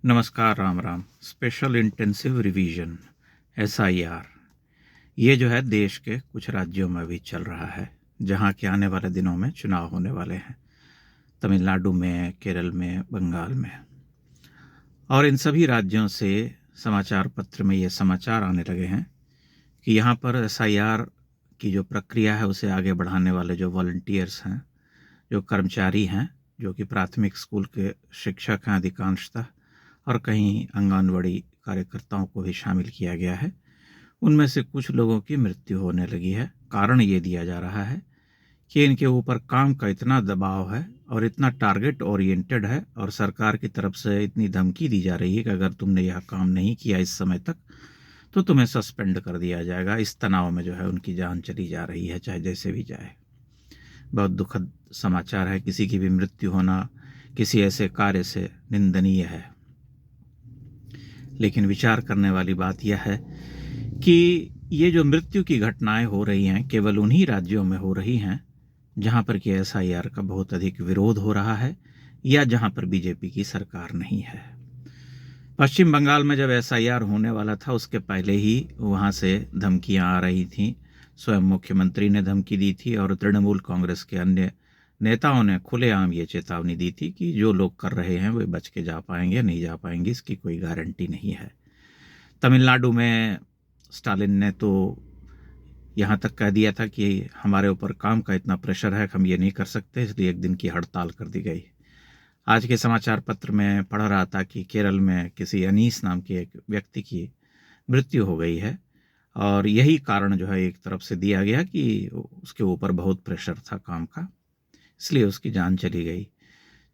नमस्कार, Ram Ram. Special intensive revision SIR ये जो है देश के कुछ राज्यों में भी चल रहा है, जहां के आने वाले दिनों में चुनाव होने वाले हैं। तमिलनाडु में, केरल में, बंगाल में, और इन सभी राज्यों से समाचार पत्र में ये समाचार आने लगे हैं कि यहाँ पर SIR की जो प्रक्रिया है उसे आगे बढ़ाने वाले जो वॉलंटियर्स हैं, जो कर्मचारी हैं, जो कि प्राथमिक स्कूल के शिक्षक हैं अधिकांशतः, और कहीं आंगनवाड़ी कार्यकर्ताओं को भी शामिल किया गया है। उनमें से कुछ लोगों की मृत्यु होने लगी है। कारण ये दिया जा रहा है कि इनके ऊपर काम का इतना दबाव है और इतना टारगेट ओरिएंटेड है, और सरकार की तरफ से इतनी धमकी दी जा रही है कि अगर तुमने यह काम नहीं किया इस समय तक तो तुम्हें सस्पेंड कर दिया जाएगा। इस तनाव में जो है उनकी जान चली जा रही है, चाहे जैसे भी जाए। बहुत दुखद समाचार है। किसी की भी मृत्यु होना किसी ऐसे कार्य से निंदनीय है। लेकिन विचार करने वाली बात यह है कि ये जो मृत्यु की घटनाएं हो रही हैं केवल उन्हीं राज्यों में हो रही हैं जहां पर कि SIR का बहुत अधिक विरोध हो रहा है, या जहां पर बीजेपी की सरकार नहीं है। पश्चिम बंगाल में जब SIR होने वाला था उसके पहले ही वहां से धमकियां आ रही थीं। स्वयं मुख्यमंत्री ने धमकी दी थी और तृणमूल कांग्रेस के अन्य नेताओं ने खुलेआम ये चेतावनी दी थी कि जो लोग कर रहे हैं वे बच के जा पाएंगे, नहीं जा पाएंगे, इसकी कोई गारंटी नहीं है। तमिलनाडु में स्टालिन ने तो यहाँ तक कह दिया था कि हमारे ऊपर काम का इतना प्रेशर है कि हम ये नहीं कर सकते, इसलिए एक दिन की हड़ताल कर दी गई। आज के समाचार पत्र में पढ़ रहा था कि केरल में किसी अनीस नाम के एक व्यक्ति की मृत्यु हो गई है, और यही कारण जो है एक तरफ से दिया गया कि उसके ऊपर बहुत प्रेशर था काम का, इसलिए उसकी जान चली गई।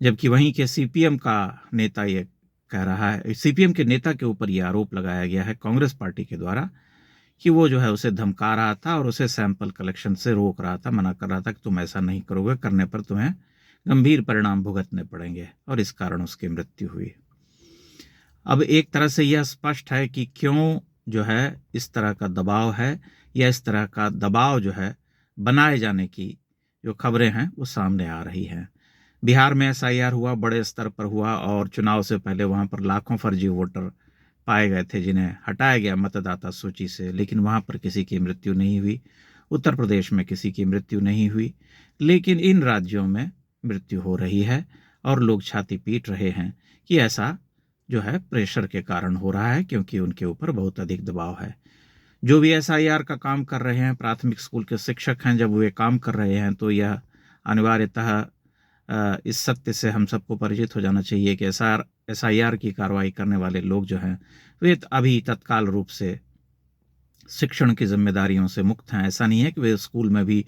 जबकि वहीं के CPM का नेता ये कह रहा है, CPM के नेता के ऊपर यह आरोप लगाया गया है कांग्रेस पार्टी के द्वारा कि वो जो है उसे धमका रहा था और उसे सैंपल कलेक्शन से रोक रहा था, मना कर रहा था कि तुम ऐसा नहीं करोगे, करने पर तुम्हें गंभीर परिणाम भुगतने पड़ेंगे, और इस कारण उसकी मृत्यु हुई। अब एक तरह से यह स्पष्ट है कि क्यों जो है इस तरह का दबाव है, या इस तरह का दबाव जो है बनाए जाने की जो खबरें हैं वो सामने आ रही हैं। बिहार में SIR हुआ, बड़े स्तर पर हुआ, और चुनाव से पहले वहां पर लाखों फर्जी वोटर पाए गए थे जिन्हें हटाया गया मतदाता सूची से, लेकिन वहां पर किसी की मृत्यु नहीं हुई। उत्तर प्रदेश में किसी की मृत्यु नहीं हुई, लेकिन इन राज्यों में मृत्यु हो रही है और लोग छाती पीट रहे हैं कि ऐसा जो है प्रेशर के कारण हो रहा है, क्योंकि उनके ऊपर बहुत अधिक दबाव है। जो भी SIR का काम कर रहे हैं, प्राथमिक स्कूल के शिक्षक हैं, जब वे काम कर रहे हैं तो यह अनिवार्यतः इस सत्य से हम सबको परिचित हो जाना चाहिए कि SIR की कार्रवाई करने वाले लोग जो हैं वे अभी तत्काल रूप से शिक्षण की जिम्मेदारियों से मुक्त हैं। ऐसा नहीं है कि वे स्कूल में भी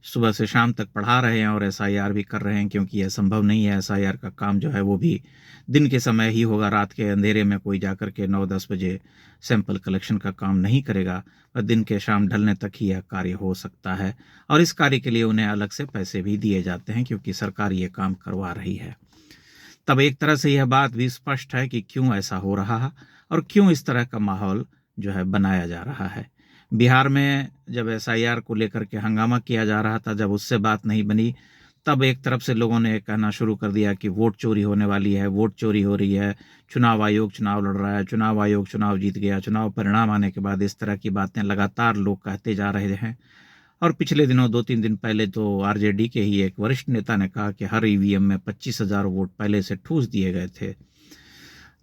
सुबह से शाम तक पढ़ा रहे हैं और SIR भी कर रहे हैं, क्योंकि यह संभव नहीं है। SIR का काम जो है वो भी दिन के समय ही होगा। रात के अंधेरे में कोई जाकर के 9-10 बजे सैंपल कलेक्शन का काम नहीं करेगा, और दिन के शाम ढलने तक ही यह कार्य हो सकता है, और इस कार्य के लिए उन्हें अलग से पैसे भी दिए जाते हैं क्योंकि सरकार ये काम करवा रही है। तब एक तरह से यह बात भी स्पष्ट है कि क्यों ऐसा हो रहा है और क्यों इस तरह का माहौल जो है बनाया जा रहा है। बिहार में जब SIR को लेकर के हंगामा किया जा रहा था, जब उससे बात नहीं बनी, तब एक तरफ से लोगों ने कहना शुरू कर दिया कि वोट चोरी होने वाली है, वोट चोरी हो रही है, चुनाव आयोग चुनाव लड़ रहा है, चुनाव आयोग चुनाव जीत गया। चुनाव परिणाम आने के बाद इस तरह की बातें लगातार लोग कहते जा रहे हैं। और पिछले दिनों 2-3 दिन पहले तो RJD के ही एक वरिष्ठ नेता ने कहा कि हर EVM में 25,000 वोट पहले से ठूस दिए गए थे,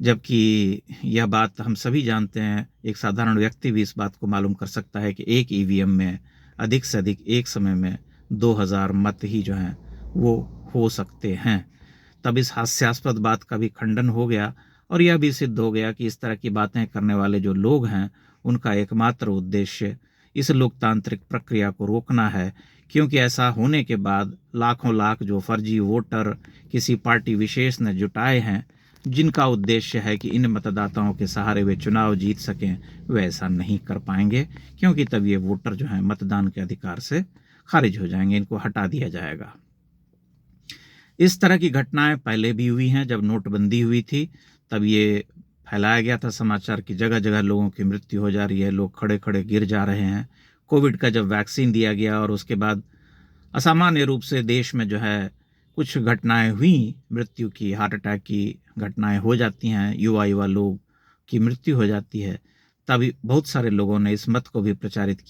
जबकि यह बात हम सभी जानते हैं। एक साधारण व्यक्ति भी इस बात को मालूम कर सकता है कि एक EVM में अधिक से अधिक एक समय में 2,000 मत ही जो हैं वो हो सकते हैं। तब इस हास्यास्पद बात का भी खंडन हो गया, और यह भी सिद्ध हो गया कि इस तरह की बातें करने वाले जो लोग हैं उनका एकमात्र उद्देश्य इस लोकतांत्रिक प्रक्रिया को रोकना है, क्योंकि ऐसा होने के बाद लाखों लाख जो फर्जी वोटर किसी पार्टी विशेष ने जुटाए हैं, जिनका उद्देश्य है कि इन मतदाताओं के सहारे वे चुनाव जीत सकें, वे ऐसा नहीं कर पाएंगे, क्योंकि तब ये वोटर जो हैं मतदान के अधिकार से खारिज हो जाएंगे, इनको हटा दिया जाएगा। इस तरह की घटनाएं पहले भी हुई हैं। जब नोटबंदी हुई थी तब ये फैलाया गया था समाचार की जगह जगह लोगों की मृत्यु हो जा रही है, लोग खड़े खड़े गिर जा रहे हैं। कोविड का जब वैक्सीन दिया गया और उसके बाद असामान्य रूप से देश में जो है कुछ घटनाएं हुई मृत्यु की, हार्ट अटैक की घटनाएं हो जाती हैं, युवा युवा लोग की मृत्यु हो जाती है, तभी बहुत सारे लोगों ने इस मत को भी प्रसारित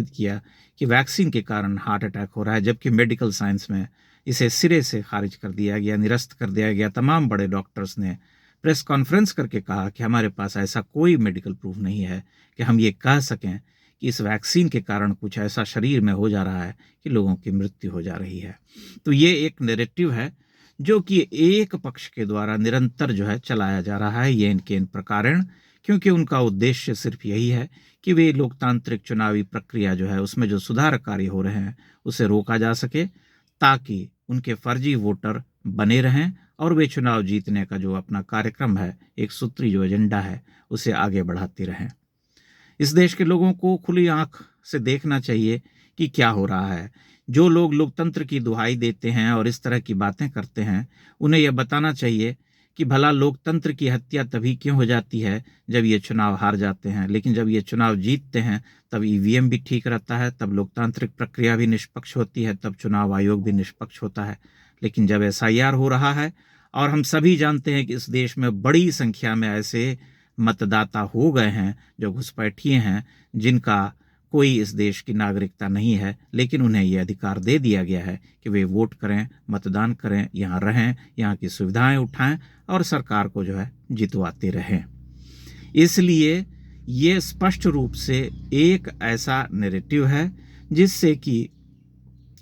किया कि वैक्सीन के कारण हार्ट अटैक हो रहा है, जबकि मेडिकल साइंस में इसे सिरे से खारिज कर दिया गया, निरस्त कर दिया गया। तमाम बड़े डॉक्टर्स ने प्रेस कॉन्फ्रेंस करके कहा कि हमारे पास ऐसा कोई मेडिकल प्रूफ नहीं है कि हम ये कह सकें कि इस वैक्सीन के कारण कुछ ऐसा शरीर में हो जा रहा है कि लोगों की मृत्यु हो जा रही है। तो ये एक नैरेटिव है जो कि एक पक्ष के द्वारा निरंतर जो है चलाया जा रहा है, ये इनके इन प्रकारण, क्योंकि उनका उद्देश्य सिर्फ यही है कि वे लोकतांत्रिक चुनावी प्रक्रिया जो है उसमें जो सुधार कार्य हो रहे हैं उसे रोका जा सके, ताकि उनके फर्जी वोटर बने रहें और वे चुनाव जीतने का जो अपना कार्यक्रम है, एक सूत्री जो एजेंडा है, उसे आगे बढ़ाते रहें। इस देश के लोगों को खुली आंख से देखना चाहिए कि क्या हो रहा है। जो लोग लोकतंत्र की दुहाई देते हैं और इस तरह की बातें करते हैं, उन्हें यह बताना चाहिए कि भला लोकतंत्र की हत्या तभी क्यों हो जाती है जब ये चुनाव हार जाते हैं, लेकिन जब ये चुनाव जीतते हैं तब ईवीएम भी ठीक रहता है, तब लोकतांत्रिक प्रक्रिया भी निष्पक्ष होती है, तब चुनाव आयोग भी निष्पक्ष होता है। लेकिन जब एसआईआर हो रहा है, और हम सभी जानते हैं कि इस देश में बड़ी संख्या में ऐसे मतदाता हो गए हैं जो घुसपैठिए हैं, जिनका कोई इस देश की नागरिकता नहीं है, लेकिन उन्हें यह अधिकार दे दिया गया है कि वे वोट करें, मतदान करें, यहाँ रहें, यहाँ की सुविधाएं उठाएं और सरकार को जो है जितवाते रहें। इसलिए ये स्पष्ट रूप से एक ऐसा नैरेटिव है जिससे कि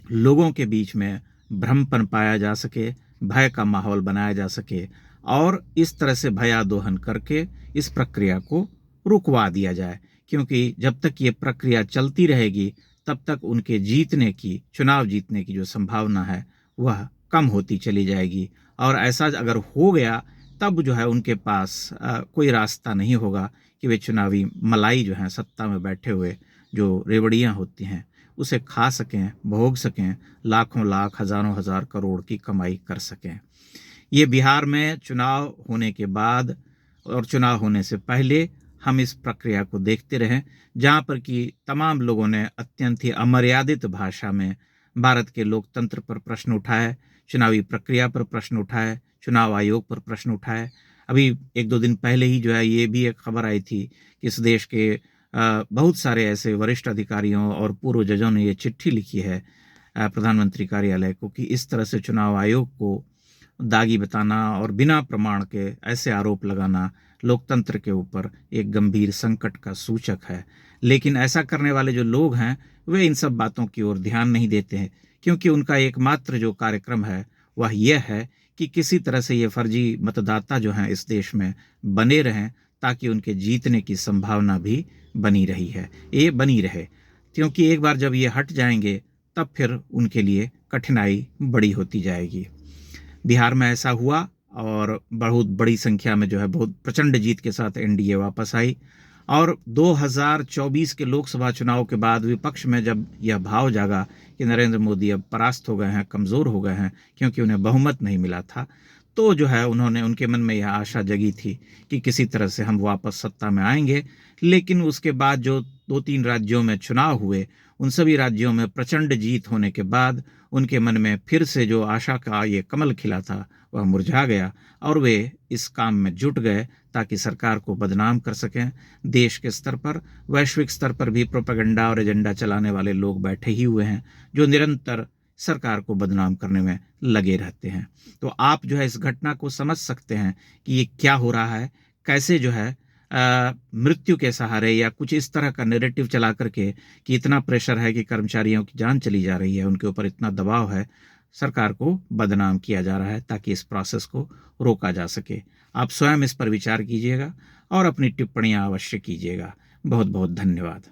लोगों के बीच में भ्रम पनपाया जा सके, भय का माहौल बनाया जा सके, और इस तरह से भयादोहन करके इस प्रक्रिया को रुकवा दिया जाए। क्योंकि जब तक ये प्रक्रिया चलती रहेगी तब तक उनके जीतने की, चुनाव जीतने की जो संभावना है वह कम होती चली जाएगी, और ऐसा अगर हो गया तब जो है उनके पास कोई रास्ता नहीं होगा कि वे चुनावी मलाई जो है, सत्ता में बैठे हुए जो रेवड़ियाँ होती हैं, उसे खा सकें, भोग सकें, लाखों लाख, हजारों हजार करोड़ की कमाई कर सकें। ये बिहार में चुनाव होने के बाद और चुनाव होने से पहले हम इस प्रक्रिया को देखते रहें, जहाँ पर कि तमाम लोगों ने अत्यंत ही अमर्यादित भाषा में भारत के लोकतंत्र पर प्रश्न उठाए, चुनावी प्रक्रिया पर प्रश्न उठाए, चुनाव आयोग पर प्रश्न उठाए। अभी 1-2 दिन पहले ही जो है ये भी एक खबर आई थी कि इस देश के बहुत सारे ऐसे वरिष्ठ अधिकारियों और पूर्व जजों ने ये चिट्ठी लिखी है प्रधानमंत्री कार्यालय को कि इस तरह से चुनाव आयोग को दागी बताना और बिना प्रमाण के ऐसे आरोप लगाना लोकतंत्र के ऊपर एक गंभीर संकट का सूचक है। लेकिन ऐसा करने वाले जो लोग हैं वे इन सब बातों की ओर ध्यान नहीं देते हैं, क्योंकि उनका एकमात्र जो कार्यक्रम है वह यह है कि किसी तरह से ये फर्जी मतदाता जो हैं इस देश में बने रहें, ताकि उनके जीतने की संभावना भी बनी रहे। क्योंकि एक बार जब ये हट जाएंगे तब फिर उनके लिए कठिनाई बड़ी होती जाएगी। बिहार में ऐसा हुआ और बहुत बड़ी संख्या में जो है बहुत प्रचंड जीत के साथ एनडीए वापस आई, और 2024 के लोकसभा चुनाव के बाद विपक्ष में जब यह भाव जागा कि नरेंद्र मोदी अब परास्त हो गए हैं, कमज़ोर हो गए हैं, क्योंकि उन्हें बहुमत नहीं मिला था, तो जो है उनके मन में यह आशा जगी थी कि किसी तरह से हम वापस सत्ता में आएंगे। लेकिन उसके बाद जो 2-3 राज्यों में चुनाव हुए, उन सभी राज्यों में प्रचंड जीत होने के बाद उनके मन में फिर से जो आशा का ये कमल खिला था वह मुरझा गया, और वे इस काम में जुट गए ताकि सरकार को बदनाम कर सकें। देश के स्तर पर, वैश्विक स्तर पर भी प्रोपेगेंडा और एजेंडा चलाने वाले लोग बैठे ही हुए हैं जो निरंतर सरकार को बदनाम करने में लगे रहते हैं। तो आप जो है इस घटना को समझ सकते हैं कि ये क्या हो रहा है, कैसे जो है मृत्यु के सहारे या कुछ इस तरह का नैरेटिव चला करके कि इतना प्रेशर है कि कर्मचारियों की जान चली जा रही है, उनके ऊपर इतना दबाव है, सरकार को बदनाम किया जा रहा है ताकि इस प्रोसेस को रोका जा सके। आप स्वयं इस पर विचार कीजिएगा और अपनी टिप्पणियां अवश्य कीजिएगा। बहुत बहुत धन्यवाद।